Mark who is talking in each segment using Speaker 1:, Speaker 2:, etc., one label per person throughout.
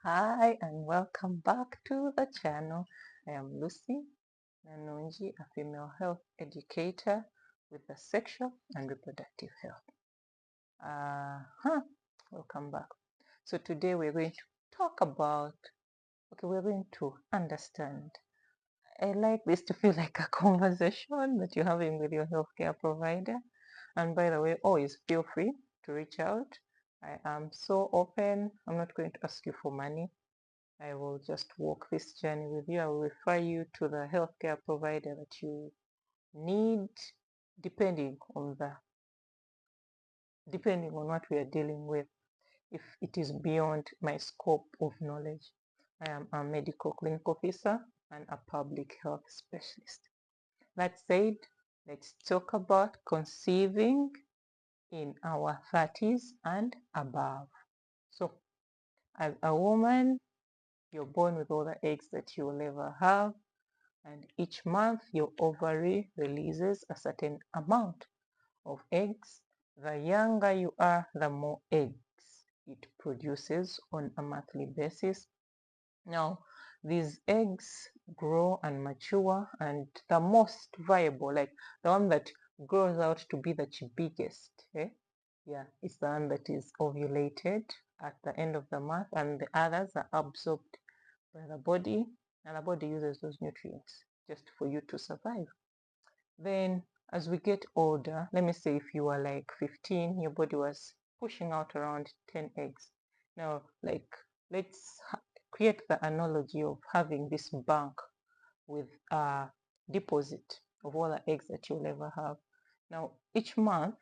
Speaker 1: Hi and welcome back to the channel. I am Lucy Nanunji, a female health educator with the sexual and reproductive health. Welcome back. So today we're going to talk about, we're going to understand. I like this to feel like a conversation that you're having with your healthcare provider. And by the way, always feel free to reach out. I am so open. I'm not going to ask you for money. I will just walk this journey with you. I will refer you to the healthcare provider that you need, depending on what we are dealing with. If it is beyond my scope of knowledge, I am a medical clinic officer and a public health specialist. That said, let's talk about conceiving in our 30s and above. So, as a woman, you're born with all the eggs that you will ever have, and each month your ovary releases a certain amount of eggs. The younger you are, the more eggs it produces on a monthly basis. Now, these eggs grow and mature, and the most viable, like the one that grows out to be the biggest, is the one that is ovulated at the end of the month, and the others are absorbed by the body, and the body uses those nutrients just for you to survive. Then as we get older, let me say if you were like 15, your body was pushing out around 10 eggs. Now, like, let's create the analogy of having this bank with a deposit of all the eggs that you'll ever have. Now, each month,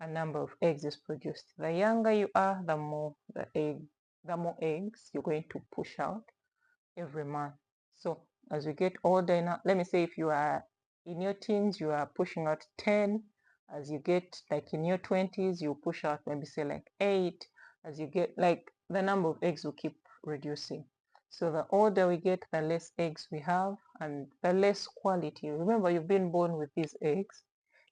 Speaker 1: a number of eggs is produced. The younger you are, the more eggs you're going to push out every month. So as we get older, now, let me say if you are in your teens, you are pushing out 10. As you get like in your 20s, you push out maybe say like 8. As you get like the number of eggs will keep reducing. So the older we get, the less eggs we have and the less quality. Remember, you've been born with these eggs.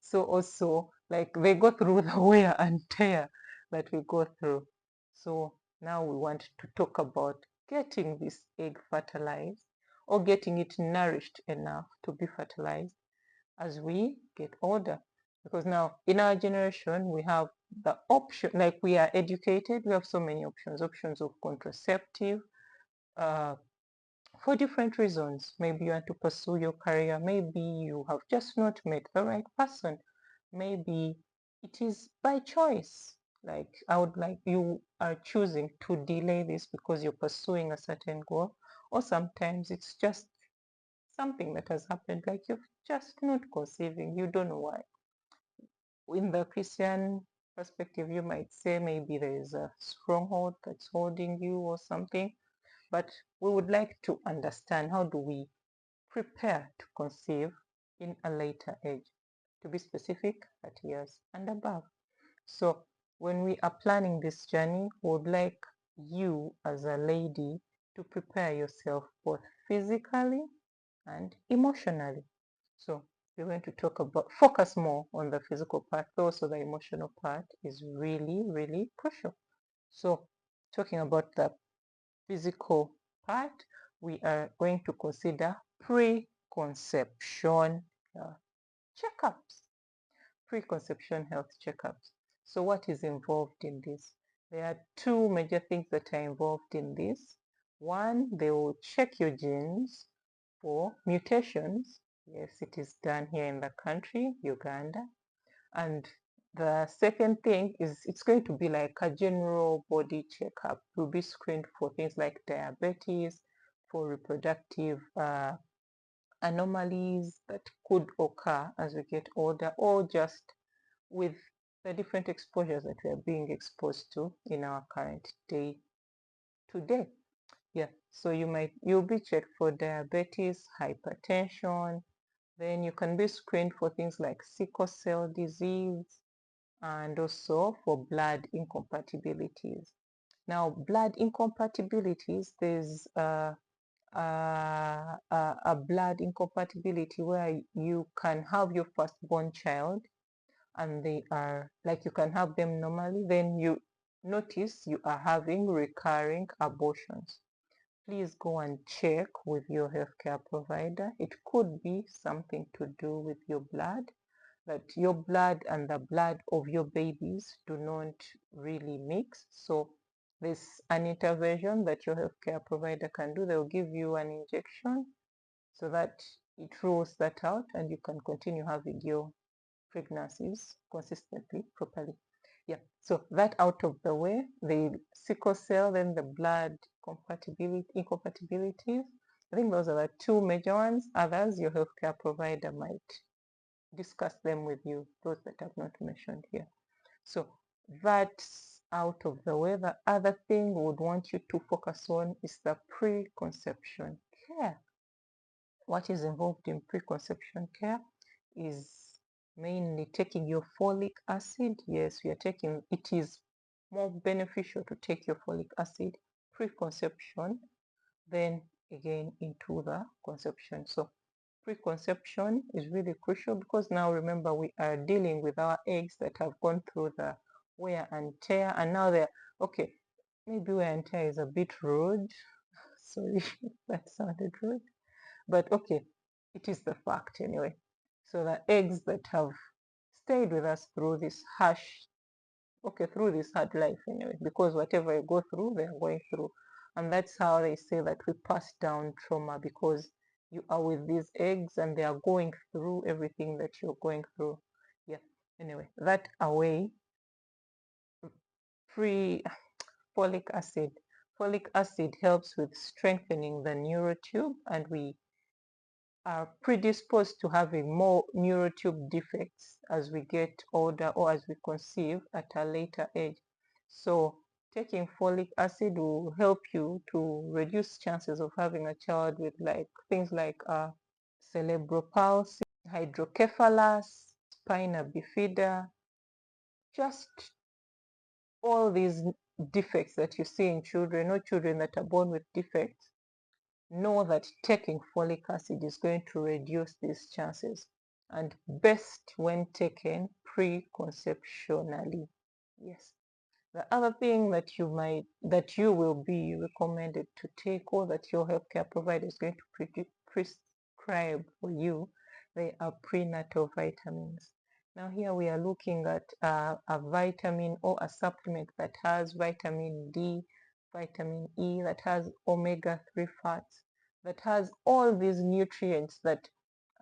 Speaker 1: So also like they go through the wear and tear that we go through. So now we want to talk about getting this egg fertilized or getting it nourished enough to be fertilized as we get older. Because now in our generation, we have the option, like we are educated, we have so many options of contraceptive for different reasons. Maybe you want to pursue your career. Maybe you have just not met the right person. Maybe it is by choice. Like you are choosing to delay this because you're pursuing a certain goal, or sometimes it's just something that has happened, like you're just not conceiving, you don't know why. In the Christian perspective, you might say maybe there is a stronghold that's holding you or something, but we would like to understand, how do we prepare to conceive in a later age? To be specific, 30 years and above. So when we are planning this journey, we would like you as a lady to prepare yourself both physically and emotionally. So we're going to focus more on the physical part, though also the emotional part is really, really crucial. So talking about the physical part, we are going to consider preconception checkups, preconception health checkups. So what is involved in this? There are two major things that are involved in this. One, they will check your genes for mutations. Yes, it is done here in the country, Uganda. And the second thing is it's going to be like a general body checkup. You'll be screened for things like diabetes, for reproductive anomalies that could occur as we get older, or just with the different exposures that we are being exposed to in our current day today. Yeah, so you'll be checked for diabetes, hypertension, then you can be screened for things like sickle cell disease and also for blood incompatibilities. Now, blood incompatibilities, there's a blood incompatibility where you can have your firstborn child and they are like, you can have them normally, then notice you are having recurring abortions, please go and check with your healthcare provider. It could be something to do with your blood, that your blood and the blood of your babies do not really mix. So there's an intervention that your healthcare provider can do. They'll give you an injection so that it rules that out and you can continue having your pregnancies consistently, properly. Yeah, so that out of the way, the sickle cell, then the blood incompatibilities. I think those are the two major ones. Others, your healthcare provider might discuss them with you, those that I've not mentioned here. So that's out of the way. The other thing we would want you to focus on is the preconception care. What is involved in preconception care is mainly taking your folic acid. Yes, we are taking, it is more beneficial to take your folic acid preconception than again into the conception. So preconception is really crucial because now remember we are dealing with our eggs that have gone through the wear and tear, and now they're okay. Maybe wear and tear is a bit rude. Sorry, that sounded rude. But okay, it is the fact anyway. So the eggs that have stayed with us through this through this hard life anyway, because whatever you go through, they are going through. And that's how they say that we pass down trauma, because you are with these eggs and they are going through everything that you're going through. Yeah, anyway, that away, pre folic acid. Folic acid helps with strengthening the neurotube, and we are predisposed to having more neurotube defects as we get older or as we conceive at a later age. So taking folic acid will help you to reduce chances of having a child with like things like cerebral palsy, hydrocephalus, spina bifida, just all these defects that you see in children, or children that are born with defects. Know that taking folic acid is going to reduce these chances, and best when taken preconceptionally. Yes. The other thing that you will be recommended to take, or that your healthcare provider is going to prescribe for you, they are prenatal vitamins. Now here we are looking at a vitamin or a supplement that has vitamin D, vitamin E, that has omega-3 fats, that has all these nutrients that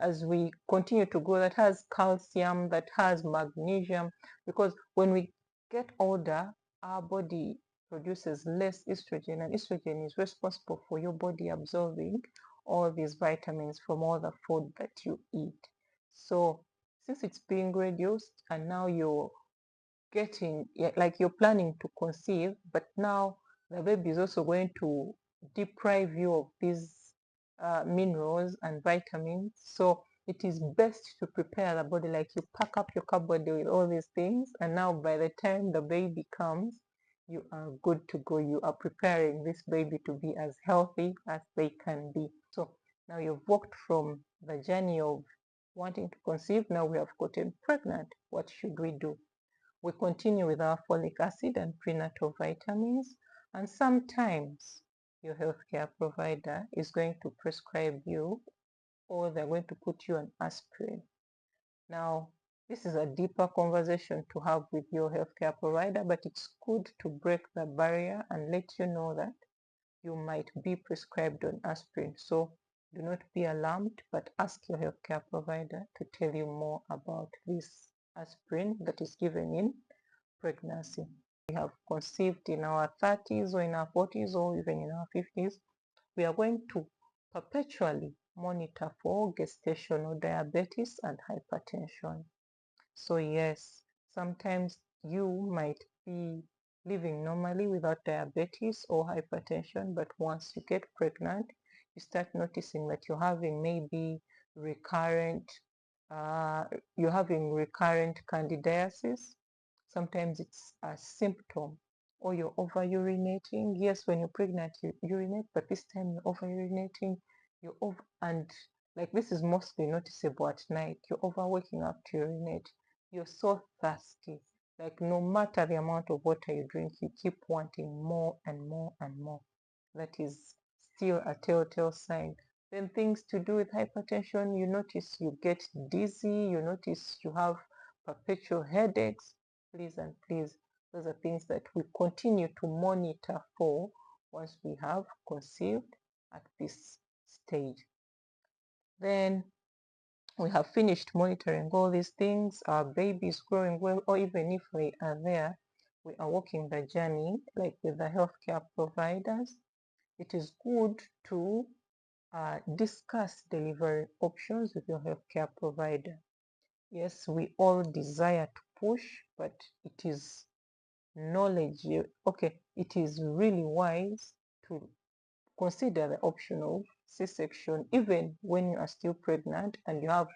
Speaker 1: as we continue to grow, that has calcium, that has magnesium, because when we get older, our body produces less estrogen, and estrogen is responsible for your body absorbing all these vitamins from all the food that you eat. So since it's being reduced and now you're getting, like you're planning to conceive, but now the baby is also going to deprive you of these minerals and vitamins. So it is best to prepare the body, like you pack up your cupboard with all these things, and now by the time the baby comes, you are good to go. You are preparing this baby to be as healthy as they can be. So now you've walked from the journey of wanting to conceive. Now we have gotten pregnant. What should we do? We continue with our folic acid and prenatal vitamins, and sometimes your healthcare provider is going to prescribe you, or they're going to put you on aspirin. Now, this is a deeper conversation to have with your healthcare provider, but it's good to break the barrier and let you know that you might be prescribed on aspirin. So do not be alarmed, but ask your healthcare provider to tell you more about this aspirin that is given in pregnancy. We have conceived in our 30s or in our 40s or even in our 50s, we are going to perpetually monitor for gestational diabetes and hypertension. So yes, sometimes you might be living normally without diabetes or hypertension, but once you get pregnant, you start noticing that you're having maybe recurrent, you're having recurrent candidiasis. Sometimes it's a symptom, or you're over urinating. Yes, when you're pregnant, you urinate, but this time you're over urinating, and like this is mostly noticeable at night. You're over waking up to urinate. You're so thirsty. Like no matter the amount of water you drink, you keep wanting more and more and more. That is still a telltale sign. Then things to do with hypertension, you notice you get dizzy, you notice you have perpetual headaches. Please and please, those are things that we continue to monitor for once we have conceived at this stage. Then we have finished monitoring all these things, our baby is growing well, or even if we are there, we are walking the journey like with the healthcare providers. It is good to discuss delivery options with your healthcare provider. Yes, we all desire to push, but it is knowledge. Okay, it is really wise to consider the option of C-section even when you are still pregnant and you have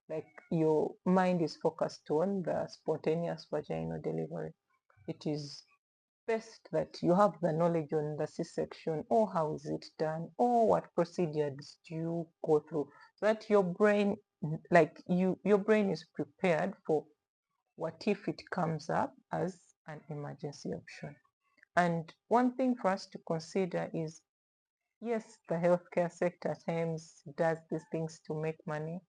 Speaker 1: like your mind is focused on the spontaneous vaginal delivery. It is best that you have the knowledge on the C-section or how is it done or what procedures do you go through, so that your brain, like your brain is prepared for what if it comes up as an emergency option. And one thing for us to consider is, yes, the healthcare sector at times does these things to make money,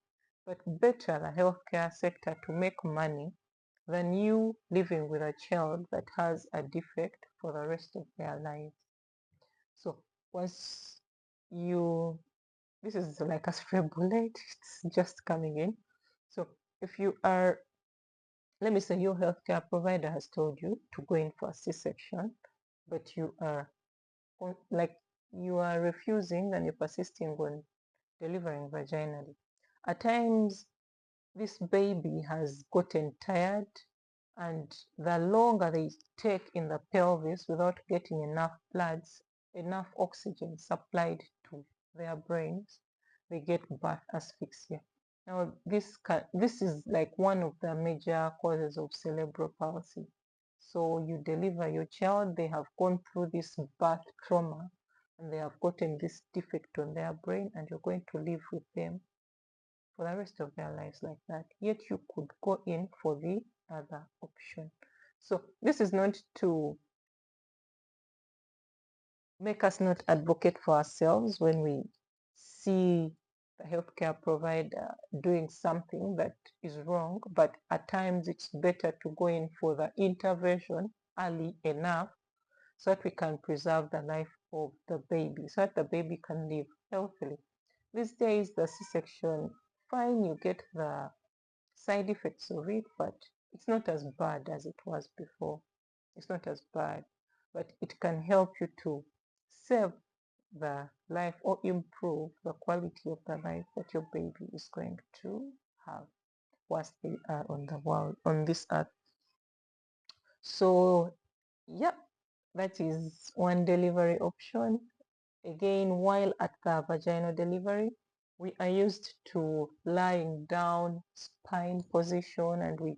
Speaker 1: but better the healthcare sector to make money than you living with a child that has a defect for the rest of their lives. So once you, this is like a stray bullet, it's just coming in. So if you are, let me say your healthcare provider has told you to go in for a C-section, but you are like you are refusing and you're persisting on delivering vaginally. At times, this baby has gotten tired, and the longer they take in the pelvis without getting enough enough oxygen supplied to their brains, they get birth asphyxia. Now, this is like one of the major causes of cerebral palsy. So you deliver your child, they have gone through this birth trauma, and they have gotten this defect on their brain, and you're going to live with them for the rest of their lives like that. Yet you could go in for the other option. So this is not to make us not advocate for ourselves when we see the healthcare provider doing something that is wrong, but at times it's better to go in for the intervention early enough so that we can preserve the life of the baby, so that the baby can live healthily. These days, the C-section, fine, you get the side effects of it, but it's not as bad as it was before. It's not as bad, but it can help you to save the life or improve the quality of the life that your baby is going to have whilst they are on the world, on this earth. So, yeah, that is one delivery option. Again, while at the vaginal delivery, we are used to lying down, spine position, and we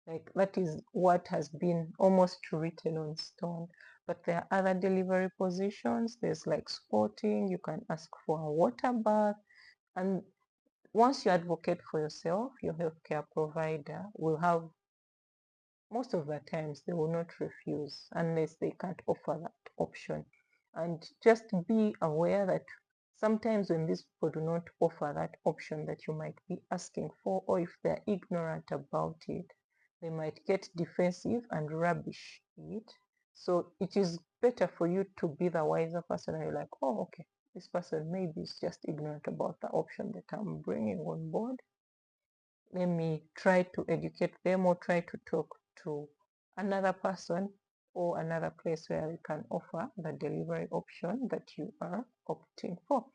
Speaker 1: like that is what has been almost written on stone. But there are other delivery positions. There's like squatting, you can ask for a water bath. And once you advocate for yourself, your healthcare provider will have, most of the times they will not refuse unless they can't offer that option. And just be aware that sometimes when these people do not offer that option that you might be asking for, or if they're ignorant about it, they might get defensive and rubbish it. So it is better for you to be the wiser person and you're like, oh, okay, this person maybe is just ignorant about the option that I'm bringing on board. Let me try to educate them or try to talk to another person or another place where we can offer the delivery option that you are opting for.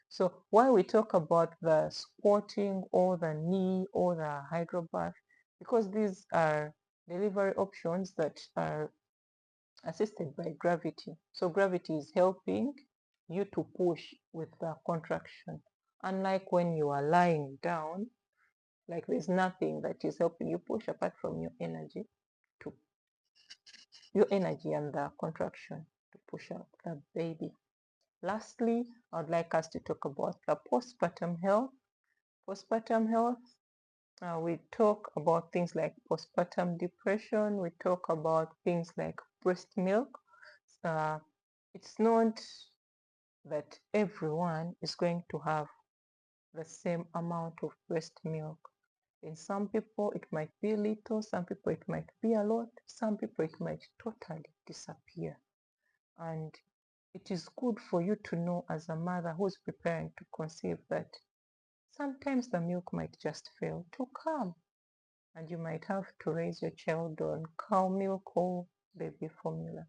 Speaker 1: So while we talk about the squatting or the knee or the hydrobath, because these are delivery options that are assisted by gravity. So gravity is helping you to push with the contraction. Unlike when you are lying down, like there's nothing that is helping you push apart from to your energy and the contraction to push out the baby. Lastly, I would like us to talk about the postpartum health. Postpartum health, We talk about things like postpartum depression. We talk about things like breast milk. Uh, it's not that everyone is going to have the same amount of breast milk. In some people, it might be little, some people, it might be a lot, some people, it might totally disappear. And it is good for you to know as a mother who's preparing to conceive that sometimes the milk might just fail to come and you might have to raise your child on cow milk or baby formula.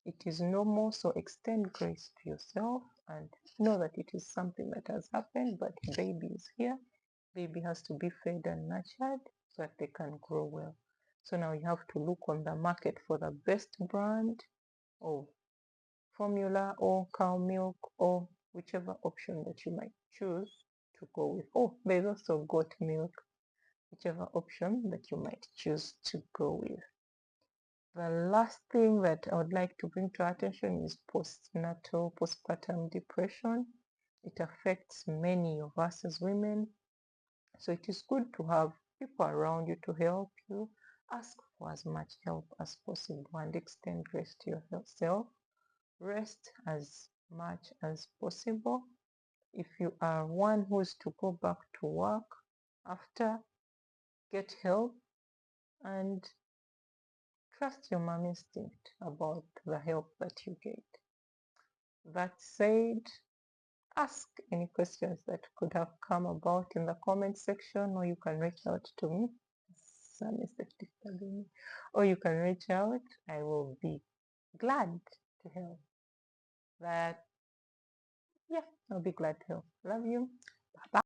Speaker 1: It is normal, so extend grace to yourself and know that it is something that has happened, but baby is here. Baby has to be fed and nurtured so that they can grow well. So now you have to look on the market for the best brand of formula or cow milk or whichever option that you might choose to go with. Oh, there's also goat milk, whichever option that you might choose to go with. The last thing that I would like to bring to our attention is postpartum depression. It affects many of us as women. So it is good to have people around you to help you. Ask for as much help as possible and extend grace to yourself. Rest as much as possible. If you are one who is to go back to work after, get help and trust your mom instinct about the help that you get. That said, ask any questions that could have come about in the comment section, or you can reach out to me. Or you can reach out. I will be glad to help. That, yeah, I'll be glad to help. Love you. Bye.